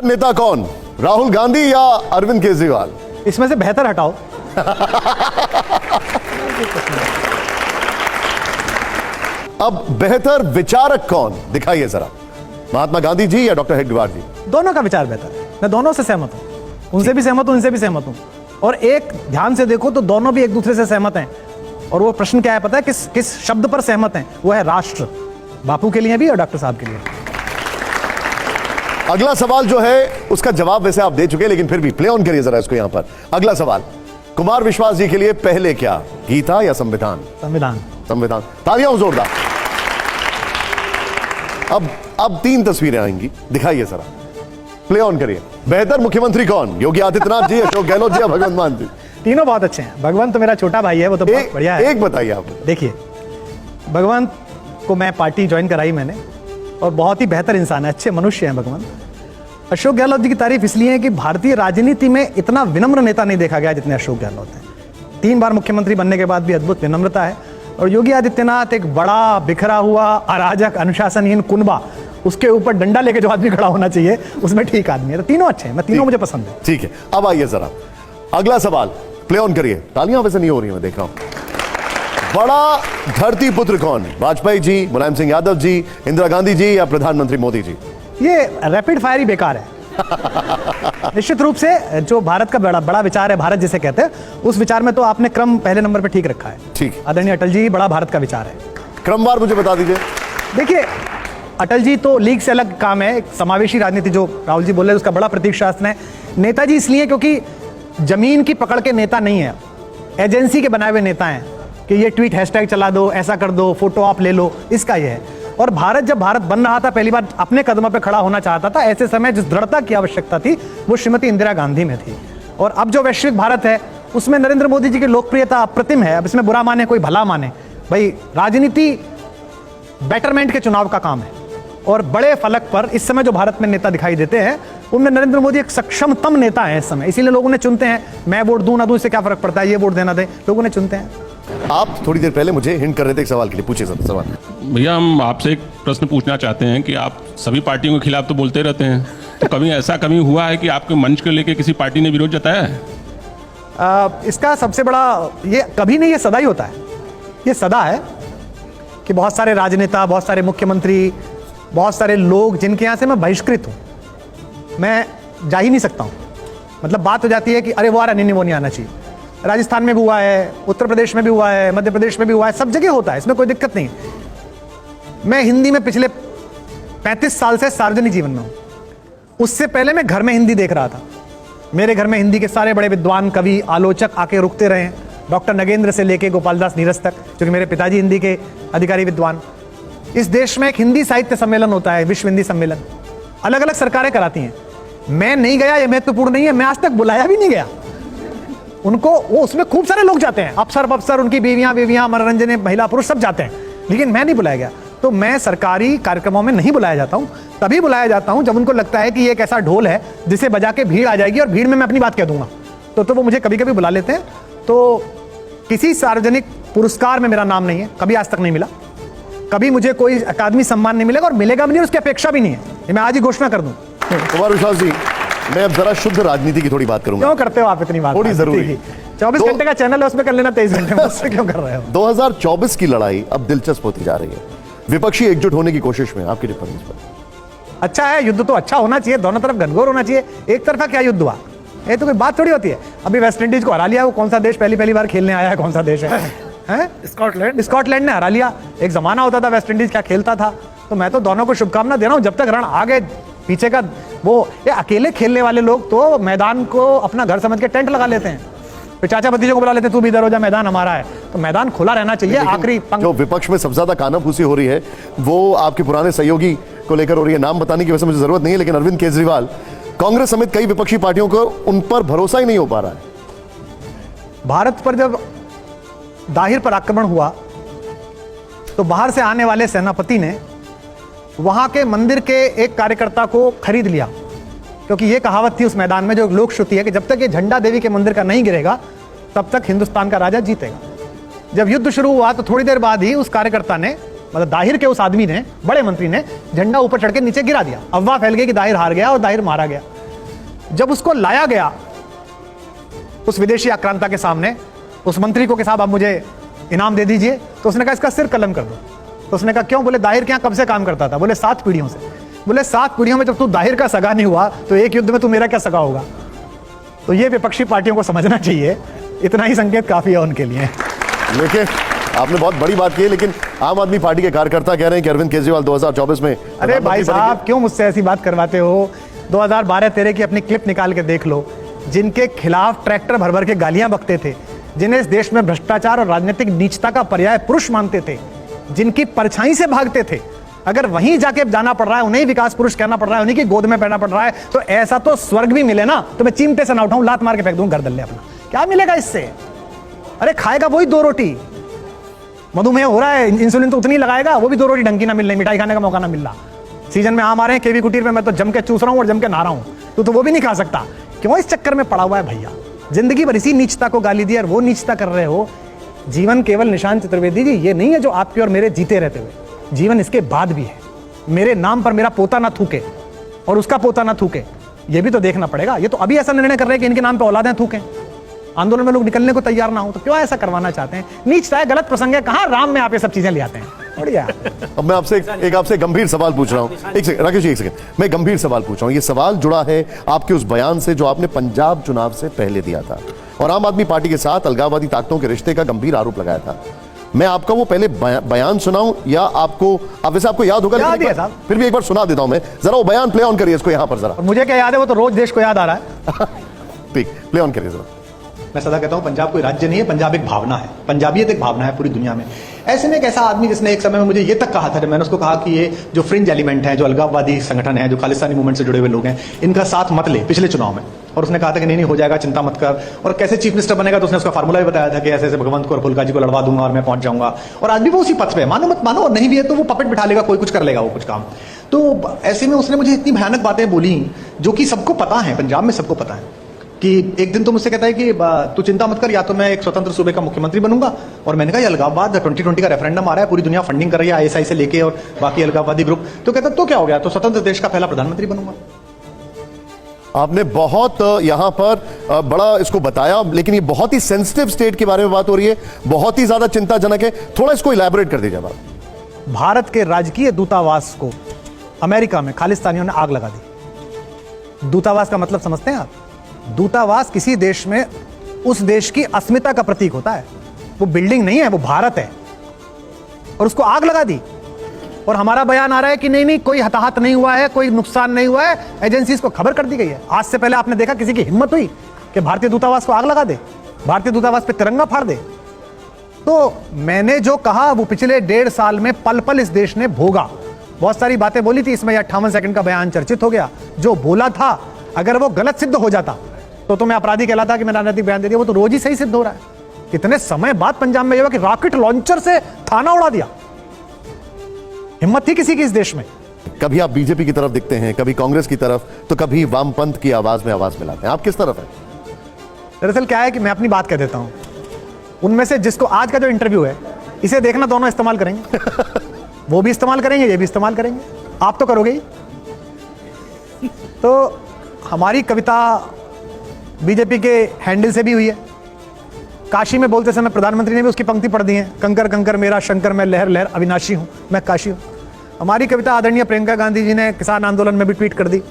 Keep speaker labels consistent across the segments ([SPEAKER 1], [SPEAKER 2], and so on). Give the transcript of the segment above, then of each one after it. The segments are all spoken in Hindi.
[SPEAKER 1] नेता कौन, राहुल गांधी या अरविंद केजरीवाल?
[SPEAKER 2] इसमें से बेहतर हटाओ।
[SPEAKER 1] अब बेहतर विचारक कौन, दिखाइए जरा, महात्मा गांधी जी या डॉक्टर हेडगेवार जी?
[SPEAKER 2] दोनों का विचार बेहतर है, मैं दोनों से सहमत हूं, उनसे भी सहमत हूं, इनसे भी सहमत हूं। और एक ध्यान से देखो तो दोनों भी एक दूसरे से सहमत हैं। और वो प्रश्न क्या है पता है, किस शब्द पर सहमत हैं? वो है राष्ट्र। बापू के लिए भी और डॉक्टर साहब के लिए।
[SPEAKER 1] अगला सवाल जो है उसका जवाब वैसे आप दे चुके हैं, लेकिन फिर भी प्ले ऑन करिए जरा इसको। यहां पर अगला सवाल, कुमार विश्वास जी के लिए पहले क्या, गीता या संविधान?
[SPEAKER 2] संविधान।
[SPEAKER 1] संविधान। तालियां हो जोरदार। अब 3 तस्वीरें आएंगी, दिखाइए जरा, प्ले ऑन करिए। बेहतर मुख्यमंत्री कौन, योगी आदित्यनाथ जी, अशोक गहलोत जी या भगवंत मान जी?
[SPEAKER 2] तीनों बहुत अच्छे हैं। भगवंत तो मेरा छोटा भाई है, वो तो बहुत बढ़िया है।
[SPEAKER 1] एक बताइए आप।
[SPEAKER 2] देखिए, भगवंत को मैं पार्टी ज्वाइन कराई मैंने, और बहुत ही बेहतर इंसान है, अच्छे मनुष्य हैं भगवंत। अशोक गहलोत जी की तारीफ इसलिए है कि भारतीय राजनीति में इतना विनम्र नेता नहीं देखा गया जितने अशोक गहलोत हैं। 3 बार मुख्यमंत्री बनने के बाद भी अद्भुत विनम्रता है। और योगी आदित्यनाथ एक बड़ा बिखरा हुआ अराजक अनुशासनहीन कुनबा, उसके ऊपर डंडा लेके जो आदमी खड़ा होना चाहिए, उसमें ठीक आदमी है। तो तीनों अच्छे हैं, मैं तीनों मुझे पसंद है।
[SPEAKER 1] ठीक है, अब आइए जरा अगला सवाल, प्ले ऑन करिए। तालियां वैसे नहीं हो रही, मैं देख रहा हूं। बड़ा धरती पुत्र कौन, वाजपेयी जी, मुलायम सिंह यादव जी, इंदिरा गांधी जी या प्रधानमंत्री मोदी जी?
[SPEAKER 2] ये रैपिड फायर ही बेकार है। निश्चित रूप से जो भारत का बड़ा विचार है, भारत जिसे कहते हैं, उस विचार में तो आपने क्रम पहले नंबर पे ठीक रखा है।
[SPEAKER 1] ठीक।
[SPEAKER 2] आदरणीय अटल जी, बड़ा भारत का विचार है।
[SPEAKER 1] क्रमवार मुझे बता दीजिए।
[SPEAKER 2] देखिए, अटल जी तो लीग से अलग काम है, एक समावेशी राजनीति जो राहुल जी बोल रहे हैं उसका बड़ा प्रतीक शासन है। नेताजी इसलिए क्योंकि जमीन की पकड़ के नेता नहीं है, एजेंसी के बनाए हुए नेता हैं कि ये ट्वीट हैशटैग चला दो, ऐसा कर दो, फोटो आप ले लो, इसका ये है। और भारत जब भारत बन रहा था, पहली बार अपने कदमों पे खड़ा होना चाहता था, ऐसे समय जिस दृढ़ता की आवश्यकता थी वो श्रीमती इंदिरा गांधी में थी। और अब जो वैश्विक भारत है उसमें नरेंद्र मोदी जी की लोकप्रियता अप्रतिम है। अब इसमें बुरा माने कोई भला माने, भाई राजनीति बेटरमेंट के चुनाव का काम है। और बड़े फलक पर इस समय जो भारत में नेता दिखाई देते हैं उनमें नरेंद्र मोदी एक सक्षमतम नेता है इस समय, इसीलिए लोग उन्हें चुनते हैं। मैं वोट दूं ना दूं इससे क्या फर्क पड़ता है, ये वोट देना दे, लोग उन्हें चुनते हैं।
[SPEAKER 1] आप थोड़ी देर पहले मुझे हिंट कर रहे थे एक सवाल के लिए, पूछिए सवाल।
[SPEAKER 3] भैया, हम आपसे एक प्रश्न पूछना चाहते हैं कि आप सभी पार्टियों के खिलाफ तो बोलते रहते हैं, तो कभी ऐसा कभी हुआ है कि आपके मंच को लेकर किसी पार्टी ने विरोध जताया है?
[SPEAKER 2] इसका सबसे बड़ा, ये कभी नहीं, ये सदा ही होता है। ये सदा है कि बहुत सारे राजनेता, बहुत सारे मुख्यमंत्री, बहुत सारे लोग जिनके यहाँ से मैं बहिष्कृत हूँ, मैं जा ही नहीं सकता हूँ। मतलब बात हो जाती है कि अरे वो आ रहा, नहीं वो नहीं आना चाहिए। राजस्थान में भी हुआ है, उत्तर प्रदेश में भी हुआ है, मध्य प्रदेश में भी हुआ है, सब जगह होता है, इसमें कोई दिक्कत नहीं। मैं हिंदी में पिछले 35 साल से सार्वजनिक जीवन में हूँ। उससे पहले मैं घर में हिंदी देख रहा था। मेरे घर में हिंदी के सारे बड़े विद्वान, कवि, आलोचक आके रुकते रहे हैं, डॉक्टर नगेंद्र से लेके गोपाल दास नीरज तक, जो कि मेरे पिताजी हिंदी के अधिकारी विद्वान। इस देश में एक हिंदी साहित्य सम्मेलन होता है, विश्व हिंदी सम्मेलन, अलग अलग सरकारें कराती हैं। मैं नहीं गया, ये महत्वपूर्ण नहीं है, मैं आज तक बुलाया भी नहीं गया उनको। वो उसमें खूब सारे लोग जाते हैं, अफसर, उनकी बीवियां, मनोरंजन, महिला पुरुष सब जाते हैं, लेकिन मैं नहीं बुलाया गया। तो मैं सरकारी कार्यक्रमों में नहीं बुलाया जाता हूं, तभी बुलाया जाता हूं जब उनको लगता है कि ये एक ऐसा ढोल है जिसे बजा के भीड़ आ जाएगी और भीड़ में मैं अपनी बात कह दूंगा, तो वो मुझे कभी कभी बुला लेते हैं। तो किसी सार्वजनिक पुरस्कार में मेरा नाम नहीं है, कभी आज तक नहीं मिला, कभी मुझे कोई अकादमी सम्मान नहीं मिलेगा और मिलेगा भी नहीं, उसकी अपेक्षा भी नहीं है, ये मैं आज ही घोषणा कर दूं।
[SPEAKER 1] कुमार विश्वास जी, मैं अब जरा शुद्ध राजनीति की थोड़ी बात करूंगा।
[SPEAKER 2] क्यों करते हो आप इतनी बात?
[SPEAKER 1] थोड़ी जरूरी।
[SPEAKER 2] 24 घंटे का चैनल है, उसमें कर लेना 23 घंटे में, उससे क्यों कर रहे हो?
[SPEAKER 1] 2024 की लड़ाई अब दिलचस्प होती जा रही है, विपक्षी एकजुट होने की कोशिश में, आपकी टिप्पणी इस पर?
[SPEAKER 2] अच्छा है, युद्ध तो अच्छा होना चाहिए, दोनों तरफ घनघोर होना चाहिए। एक तरफा क्या युद्ध हुआ, ये तो कोई बात थोड़ी होती है। अभी वेस्ट इंडीज को हरा लिया, वो कौन सा देश पहली बार खेलने आया है, कौन सा देश है? स्कॉटलैंड ने हरा लिया। एक जमाना होता था वेस्ट इंडीज क्या खेलता था। तो मैं तो दोनों को शुभकामना दे रहा हूं, जब तक रन आगे पीछे का वो, ये अकेले खेलने वाले लोग तो मैदान को अपना घर समझ के टेंट लगा लेते हैं, फिर चाचा भतीजों को बुला लेते हैं, तू भी इधर हो जा, मैदान हमारा है। तो मैदान खुला रहना चाहिए। आखिरी
[SPEAKER 1] जो विपक्ष में सबसे ज्यादा कानाफूसी हो रही है वो आपके पुराने सहयोगी को लेकर हो रही है। नाम बताने की वैसे मुझे जरूरत नहीं है, लेकिन अरविंद केजरीवाल, कांग्रेस समेत कई विपक्षी पार्टियों को उन पर भरोसा ही नहीं हो पा रहा है।
[SPEAKER 2] भारत पर जब दाहिर पर आक्रमण हुआ तो बाहर से आने वाले सेनापति ने वहां के मंदिर के एक कार्यकर्ता को खरीद लिया, क्योंकि यह कहावत थी उस मैदान में, जो लोक श्रुति है कि जब तक ये झंडा देवी के मंदिर का नहीं गिरेगा तब तक हिंदुस्तान का राजा जीतेगा। जब युद्ध शुरू हुआ तो थोड़ी देर बाद ही उस कार्यकर्ता ने, मतलब दाहिर के उस आदमी ने, बड़े मंत्री ने झंडा ऊपर चढ़ के नीचे गिरा दिया। अफवाह फैल गई कि दाहिर हार गया और दाहिर मारा गया। जब उसको लाया गया उस विदेशी आक्रांता के सामने, उस मंत्री को कि साहब आप मुझे इनाम दे दीजिए, तो उसने कहा इसका सिर कलम कर दो। तो उसने कहा क्यों? बोले दाहिर के यहाँ कब से काम करता था? बोले 7 पीढ़ियों से। बोले 7 पीढ़ियों में जब तू दाहिर का सगा नहीं हुआ तो एक युद्ध में तू मेरा क्या सगा होगा? तो ये विपक्षी पार्टियों को समझना चाहिए, इतना ही संकेत काफी है उनके लिए।
[SPEAKER 1] लेकिन आपने बहुत बड़ी बात की है, लेकिन आम आदमी पार्टी के कार्यकर्ता कह रहे हैं कि अरविंद केजरीवाल 2024 में
[SPEAKER 2] अरे भाई साहब क्यों मुझसे ऐसी बात करवाते हो? 2012-13 की अपनी क्लिप निकाल के देख लो, जिनके खिलाफ ट्रैक्टर भर भर के गालियां बकते थे, जिन्हें इस देश में भ्रष्टाचार और राजनीतिक नीचता का पर्याय पुरुष मानते थे, जिनकी परछाई से भागते थे, अगर वहीं जाके जाना पड़ रहा है, उन्हें विकास पुरुष कहना पड़ रहा है, उन्हीं की गोद में बैठना पड़ रहा है, तो ऐसा तो स्वर्ग भी मिले ना तो मैं चिमटे से ना उठाऊं, लात मार के फेंक दूं गर्दन ले अपना। क्या मिलेगा इससे? अरे खाएगा वही 2 रोटी, मधुमेह हो रहा है, इंसुलिन तो उतनी लगाएगा, वो भी 2 रोटी ढंग की ना मिल रही, मिठाई खाने का मौका ना मिल रहा। सीजन में आम आ रहे हैं केवी कुटीर में, मैं तो जम के चूस रहा हूं और जम के नहा रहा हूं, तो वो भी नहीं खा सकता। क्यों इस चक्कर में पड़ा हुआ है भैया? जिंदगी भर इसी नीचता को गाली दी और वो नीचता कर रहे हो। जीवन केवल निशांत चतुर्वेदी जी ये नहीं है जो आपके और मेरे जीते रहते हुए, जीवन इसके बाद भी है। मेरे नाम पर मेरा पोता ना थूके और उसका पोता ना थूके, ये भी तो देखना पड़ेगा। ये तो अभी ऐसा निर्णय कर रहे हैं कि इनके नाम पे औलादें थूकें, आंदोलन में लोग निकलने को तैयार ना हो, तो क्यों ऐसा करवाना चाहते हैं? नीचता है, गलत प्रसंग है, कहां राम में आप ये सब चीजें ले आते हैं? बढ़िया।
[SPEAKER 1] अब मैं आपसे एक गंभीर सवाल पूछ रहा हूं। एक सेकंड राकेश जी, एक सेकंड, मैं गंभीर सवाल पूछ रहा हूं। ये सवाल जुड़ा है आपके उस बयान से जो आपने पंजाब चुनाव से पहले दिया था और आम आदमी पार्टी के साथ अलगाववादी ताकतों के रिश्ते का गंभीर आरोप लगाया था। मैं आपका वो पहले बयान सुनाऊं या आपको, वैसे आपको याद होगा,
[SPEAKER 2] याद है साहब,
[SPEAKER 1] फिर भी एक बार सुना देता हूं मैं, जरा वो बयान प्ले ऑन करिए इसको यहां पर जरा।
[SPEAKER 2] मुझे क्या याद है, वो तो रोज देश को याद आ रहा है।
[SPEAKER 1] ठीक, प्ले ऑन करिए जरा।
[SPEAKER 4] मैं सदा कहता हूं पंजाब कोई राज्य नहीं है, पंजाब एक भावना है, पंजाबियत एक भावना है पूरी दुनिया में। ऐसे में एक ऐसा आदमी जिसने एक समय में मुझे ये तक कहा था, मैंने उसको कहा कि ये जो फ्रिंज एलिमेंट है, जो अलगाववादी संगठन है, जो खालिस्तानी मूवमेंट से जुड़े हुए लोग हैं, इनका साथ मत ले पिछले चुनाव में। और उसने कहा था कि नहीं हो जाएगा, चिंता मत कर। और कैसे चीफ मिनिस्टर बनेगा तो उसने उसका फार्मूला भी बताया था कि ऐसे ऐसे भगवंत को और फुल्का जी को लड़वा दूंगा और मैं पहुंच जाऊंगा। और आज भी वो उसी पथ पे, मानो मत मानो, और नहीं भी है तो वो पपेट बिठा लेगा, कोई कुछ कर लेगा वो कुछ काम। तो ऐसे में उसने मुझे इतनी भयानक बातें बोली जो कि सबको पता है, पंजाब में सबको पता है। कि एक दिन तो मुझसे कहता है कि तू चिंता मत कर, या तो मैं एक स्वतंत्र सूबे का मुख्यमंत्री बनूंगा। और मैंने कहा ये अलगाववाद 2020 का रेफरेंडम आ रहा है, पूरी दुनिया फंडिंग कर रही है आईएसआई से लेके और बाकी अलगाववादी ग्रुप। तो कहता तो क्या हो गया, तो स्वतंत्र देश का पहला प्रधानमंत्री बनूंगा।
[SPEAKER 1] आपने बहुत यहां पर बड़ा इसको बताया, लेकिन ये बहुत ही सेंसिटिव स्टेट के बारे में बात हो रही है, बहुत ही ज्यादा चिंताजनक है। थोड़ा इसको इलैबोरेट कर दीजिए आप।
[SPEAKER 2] भारत के राजकीय दूतावास को अमेरिका में खालिस्तानियों ने आग लगा दी। दूतावास का मतलब समझते हैं आप? दूतावास किसी देश में उस देश की अस्मिता का प्रतीक होता है। वो बिल्डिंग नहीं है, वो भारत है, और उसको आग लगा दी। और हमारा बयान आ रहा है कि नहीं नहीं कोई हताहत नहीं हुआ है, कोई नुकसान नहीं हुआ है, एजेंसीज को खबर कर दी गई है। आज से पहले आपने देखा किसी की हिम्मत हुई कि भारतीय दूतावास को आग लगा दे, भारतीय दूतावास पे तिरंगा फाड़ दे? तो मैंने जो कहा वो पिछले 1.5 साल में पल पल इस देश ने भोगा। बहुत सारी बातें बोली थी, इसमें 58 सेकंड का बयान चर्चित हो गया। जो बोला था अगर वो गलत सिद्ध हो जाता तो मैं अपराधी कहलाता कि मैंने राजनीतिक बयान दे दिया। वो तो रोज ही सही सिद्ध हो रहा है। कितने समय बाद पंजाब में ये हुआ कि रॉकेट लॉन्चर से थाना उड़ा दिया। हिम्मत थी किसी की इस देश में?
[SPEAKER 1] कभी आप बीजेपी की तरफ दिखते हैं, कभी कांग्रेस की तरफ, तो कभी वामपंथ की आवाज में आवाज मिलाते हैं। आप किस तरफ हैं?
[SPEAKER 2] दरअसल क्या है कि मैं अपनी बात कह देता हूं, उनमें से जिसको आज का जो इंटरव्यू है इसे देखना, दोनों इस्तेमाल करेंगे। वो भी इस्तेमाल करेंगे, ये भी इस्तेमाल करेंगे, आप तो करोगे ही। तो हमारी कविता बीजेपी के हैंडल से भी हुई है। काशी में बोलते समय प्रधानमंत्री ने भी उसकी पंक्ति पढ़ दी है, कंकर कंकर मेरा शंकर, मैं लहर लहर अविनाशी हूं, मैं काशी हूं। हमारी कविता आदरणीय प्रियंका गांधी जी ने किसान आंदोलन में भी ट्वीट कर दी,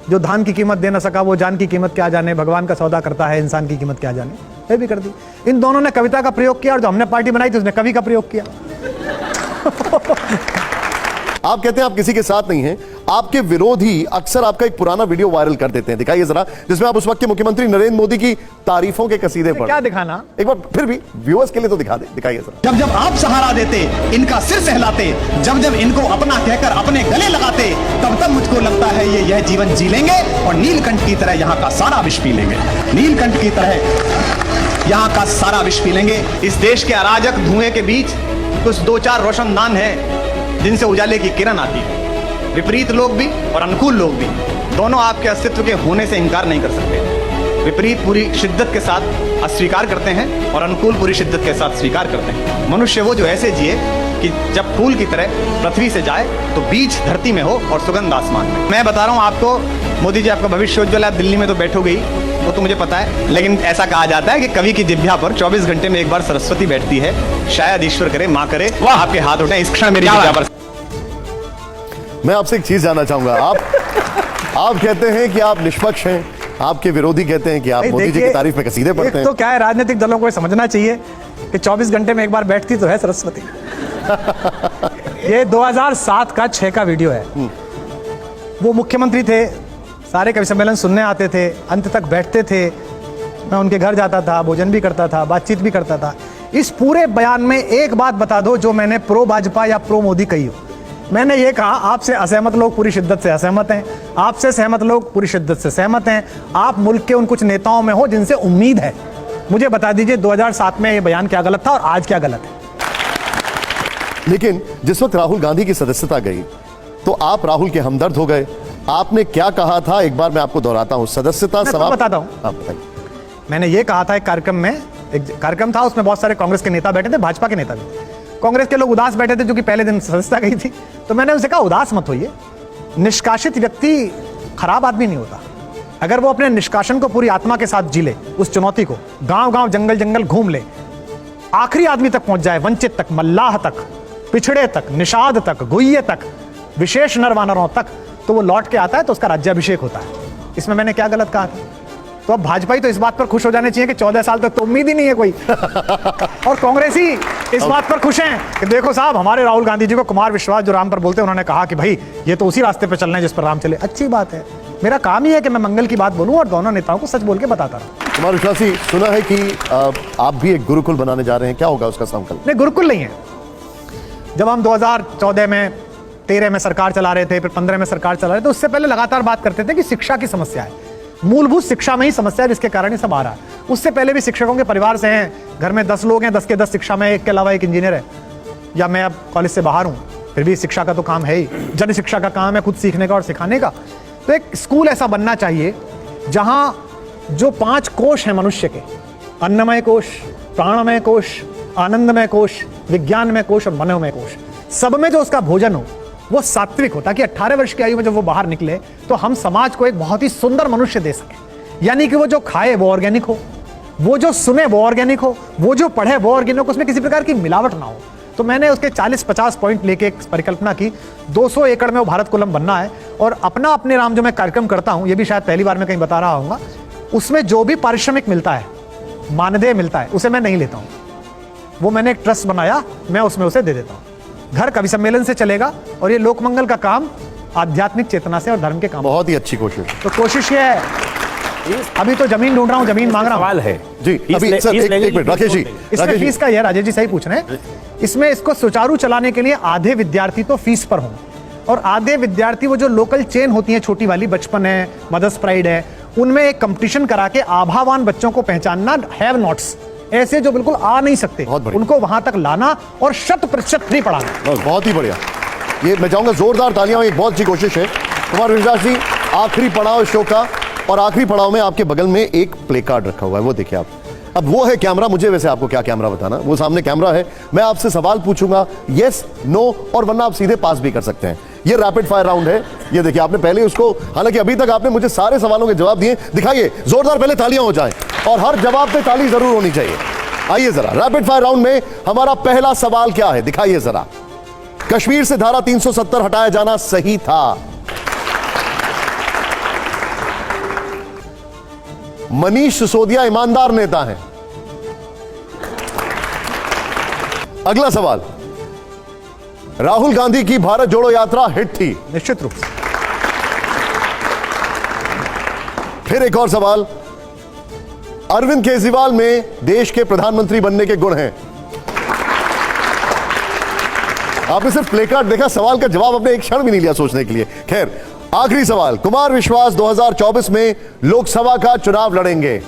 [SPEAKER 2] जो धान की कीमत दे न सका वो जान की कीमत क्या जाने, भगवान का सौदा करता है इंसान की कीमत क्या जाने, ये भी कर दी। इन दोनों ने कविता का प्रयोग किया और जो हमने पार्टी बनाई थी उसने कवि का प्रयोग किया।
[SPEAKER 1] आप कहते हैं आप किसी के साथ नहीं हैं, आपके विरोधी अक्सर आपका एक पुराना वीडियो वायरल कर देते हैं, दिखाइए जरा, जिसमें आप उस वक्त के मुख्यमंत्री नरेंद्र मोदी की तारीफों के कसीदे पढ़।
[SPEAKER 2] क्या दिखाना?
[SPEAKER 1] एक बार फिर भी व्यूअर्स के लिए तो दिखा दे, दिखाइए जरा।
[SPEAKER 4] जब जब आप सहारा देते, इनका सिर सहलाते, जब जब इनको अपना कहकर अपने गले लगाते, तब तब मुझको लगता है ये यह जीवन जी लेंगे और नीलकंठ की तरह यहाँ का सारा विष पी लेंगे। नीलकंठ की तरह यहाँ का सारा विष पी लेंगे। इस देश के अराजक धुएं के बीच कुछ 2-4 रोशनदान हैं जिनसे उजाले की किरण आती है। विपरीत लोग भी और अनुकूल लोग भी दोनों आपके अस्तित्व के होने से इनकार नहीं कर सकते। विपरीत पूरी शिद्दत के साथ अस्वीकार करते हैं और अनुकूल पूरी शिद्दत के साथ स्वीकार करते हैं। मनुष्य वो जो ऐसे जिए कि जब फूल की तरह पृथ्वी से जाए तो बीज धरती में हो और सुगंध आसमान में। मैं बता रहा हूं आपको, मोदी जी आपका भविष्य उज्ज्वल है। आप दिल्ली में तो बैठोगे ही, वो तो मुझे पता है, लेकिन ऐसा कहा जाता है कि कवि की जिह्वा पर 24 घंटे में एक बार सरस्वती बैठती है। शायद ईश्वर करे, माँ करे, आपके हाथ उठे इस क्षण मेरी जिह्वा पर।
[SPEAKER 1] मैं आपसे एक चीज जानना चाहूंगा। आप कहते हैं कि आप निष्पक्ष हैं, आपके विरोधी कहते हैं कि आप मोदी जी की तारीफ में कसीदे पढ़ते हैं।
[SPEAKER 2] तो क्या है, राजनीतिक दलों को समझना चाहिए कि 24 घंटे में एक बार बैठती तो है सरस्वती। ये 2007 का 6 का वीडियो है। वो मुख्यमंत्री थे, सारे कवि सम्मेलन सुनने आते थे, अंत तक बैठते थे। मैं उनके घर जाता था, भोजन भी करता था, बातचीत भी करता था। इस पूरे बयान में एक बात बता दो जो मैंने प्रो भाजपा या प्रो मोदी कही हो। मैंने ये कहा, आपसे असहमत लोग पूरी शिद्दत से असहमत हैं, आपसे सहमत लोग पूरी शिद्दत से सहमत हैं। आप मुल्क के उन कुछ नेताओं में हो जिनसे उम्मीद है। मुझे बता दीजिए 2007 में ये बयान क्या गलत था और आज क्या गलत है।
[SPEAKER 1] लेकिन जिस वक्त राहुल गांधी की सदस्यता गई तो आप राहुल के हमदर्द हो गए। आपने क्या कहा था, एक बार मैं आपको दोहराता हूं। सदस्यता समाप्त,
[SPEAKER 2] बताता हूं।
[SPEAKER 1] आप बताइए।
[SPEAKER 2] मैंने ये कहा था, एक कार्यक्रम में, एक कार्यक्रम था, उसमें बहुत सारे कांग्रेस के नेता बैठे थे, भाजपा के नेता भी। कांग्रेस के लोग उदास बैठे थे जो कि पहले दिन सदस्यता गई थी। तो मैंने उनसे कहा, उदास मत होइए, निष्कासित व्यक्ति खराब आदमी नहीं होता। अगर वो अपने निष्कासन को पूरी आत्मा के साथ जी ले, उस चुनौती को गांव गांव जंगल जंगल घूम ले, आखिरी आदमी तक पहुंच जाए, वंचित तक, मल्लाह तक, पिछड़े तक, निषाद तक, गुह्य तक, विशेष नर वानरों तक, तो वो लौट के आता है तो उसका राज्याभिषेक होता है। इसमें मैंने क्या गलत कहा था? तो अब भाजपा ही तो इस बात पर खुश हो जाने चाहिए कि 14 साल तक तो उम्मीद ही नहीं है कोई। और कांग्रेसी इस बात पर खुश हैं कि देखो साहब, हमारे राहुल गांधी जी को कुमार विश्वास जो राम पर बोलते हैं, उन्होंने कहा कि भाई ये तो उसी रास्ते पर चलना है जिस पर राम चले। अच्छी बात है, मेरा काम ही है कि मैं मंगल की बात बोलूं और दोनों नेताओं को सच बोल के बताता रहूं।
[SPEAKER 1] कुमार विश्वास जी, सुना है कि आप भी एक गुरुकुल बनाने जा रहे हैं, क्या होगा उसका संकल्प?
[SPEAKER 2] नहीं, गुरुकुल नहीं है। जब हम 2014 में, 13 में सरकार चला रहे थे, फिर 15 में सरकार चला रहे थे, उससे पहले लगातार बात करते थे कि शिक्षा की समस्या है, मूलभूत शिक्षा में ही समस्या है जिसके कारण ये सब आ रहा है। उससे पहले भी शिक्षकों के परिवार से हैं, घर में 10 लोग हैं, 10 के 10 शिक्षा में, एक के अलावा एक इंजीनियर है, या मैं अब कॉलेज से बाहर हूं, फिर भी शिक्षा का तो काम है ही। जन शिक्षा का काम है खुद सीखने का और सिखाने का। तो एक स्कूल ऐसा बनना चाहिए जहां जो 5 कोश हैं मनुष्य के, अन्नमय कोश, प्राणमय कोश, आनंदमय कोश, विज्ञानमय कोश और मनोमय कोश, सब में जो उसका भोजन हो वो सात्विक हो, ताकि 18 वर्ष की आयु में जब वो बाहर निकले तो हम समाज को एक बहुत ही सुंदर मनुष्य दे सके। यानी कि वो जो खाए वो ऑर्गेनिक हो, वो जो सुने वो ऑर्गेनिक हो, वो जो पढ़े वो ऑर्गेनिक हो, उसमें किसी प्रकार की मिलावट ना हो। तो मैंने उसके 40-50 पॉइंट लेके एक परिकल्पना की। 200 एकड़ में वो भारत कुलम बनना है। और अपने राम जो मैं कार्यक्रम करता हूं, ये भी शायद पहली बार मैं कहीं बता रहा हूँ, उसमें जो भी पारिश्रमिक मिलता है, मानदेय मिलता है, उसे मैं नहीं लेता हूं। वो मैंने एक ट्रस्ट बनाया, मैं उसमें उसे दे देता हूं। घर कवि सम्मेलन से चलेगा और ये लोकमंगल का काम आध्यात्मिक चेतना से और धर्म के काम।
[SPEAKER 1] बहुत ही अच्छी कोशिश।
[SPEAKER 2] तो कोशिश ये है, अभी तो जमीन ढूंढ रहा हूं, जमीन मांग रहा हूं।
[SPEAKER 5] सवाल है
[SPEAKER 1] जी, अभी सर एक मिनट राकेश जी,
[SPEAKER 2] इसमें फीस का ये राजेश जी सही पूछ रहे हैं। इसमें इसको सुचारू चलाने के लिए आधे विद्यार्थी तो फीस पर हों और आधे विद्यार्थी वो जो लोकल चेन होती है, छोटी वाली, बचपन है, मदर्स प्राइड है, उनमें एक कंपटीशन करा के आभावान बच्चों को पहचानना, हैव नॉट्स, ऐसे जो बिल्कुल आ नहीं सकते, उनको वहां तक लाना और 100% फ्री पढ़ाना।
[SPEAKER 1] बहुत ही बढ़िया। ये मैं चाहूंगा जोरदार तालियां, एक बहुत अच्छी कोशिश है। कुमार विश्वास जी, आखिरी पड़ाव शो का, और आखिरी पड़ाव में आपके बगल में एक प्ले कार्ड रखा हुआ है, वो देखिए आप। अब वो है कैमरा, मुझे वैसे आपको क्या कैमरा बताना, वो सामने कैमरा है। मैं आपसे सवाल पूछूंगा, यस, नो, और वरना आप सीधे पास भी कर सकते हैं। ये रैपिड फायर राउंड है। ये देखिए, आपने पहले उसको, हालांकि अभी तक आपने मुझे सारे सवालों के जवाब दिए। दिखाइए, जोरदार पहले तालियां हो जाएं और हर जवाब पे ताली जरूर होनी चाहिए। आइए जरा, रैपिड फायर राउंड में हमारा पहला सवाल क्या है, दिखाइए जरा। कश्मीर से धारा 370 हटाया जाना सही था? मनीष सिसोदिया ईमानदार नेता हैं। अगला सवाल, राहुल गांधी की भारत जोड़ो यात्रा हिट थी?
[SPEAKER 2] निश्चित रूप से।
[SPEAKER 1] फिर एक और सवाल, अरविंद केजरीवाल में देश के प्रधानमंत्री बनने के गुण हैं? आपने सिर्फ प्ले कार्ड देखा, सवाल का जवाब आपने एक क्षण भी नहीं लिया सोचने के लिए। खैर, आखिरी सवाल, कुमार विश्वास 2024 में लोकसभा का चुनाव लड़ेंगे?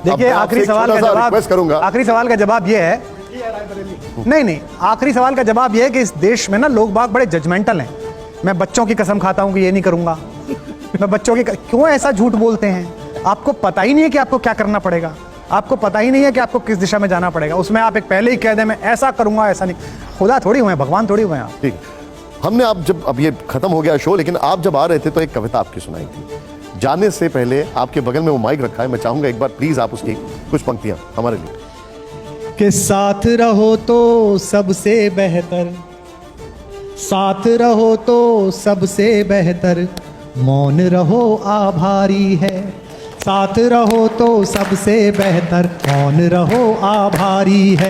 [SPEAKER 2] देखिए, आखिरी सवाल का जवाब, आखिरी सवाल का जवाब यह है, नहीं, आखिरी सवाल का जवाब यह है कि इस देश में ना लोग बाग बड़े जजमेंटल हैं। मैं बच्चों की कसम खाता हूं कि ये नहीं करूंगा, मैं बच्चों की, क्यों ऐसा झूठ बोलते हैं? आपको पता ही नहीं है कि आपको क्या करना पड़ेगा। आपको पता ही नहीं है कि आपको किस दिशा में जाना पड़ेगा। उसमें आप एक पहले ही कह दें मैं ऐसा करूंगा, ऐसा नहीं। खुदा थोड़ी हुए हैं, भगवान थोड़ी हुए हैं आप।
[SPEAKER 1] ठीक है। हमने आप जब अब ये खत्म हो गया शो, लेकिन आप जब आ रहे थे तो एक कविता आपकी सुनाई थी। जाने से पहले आपके बगल में वो माइक रखा है, मैं चाहूंगा एक बार प्लीज आप उसकी कुछ पंक्तियां हमारे लिए।
[SPEAKER 4] कि साथ रहो तो सबसे बेहतर, साथ रहो तो सबसे बेहतर, मौन रहो आभारी है। साथ रहो तो सबसे बेहतर, मौन रहो आभारी है।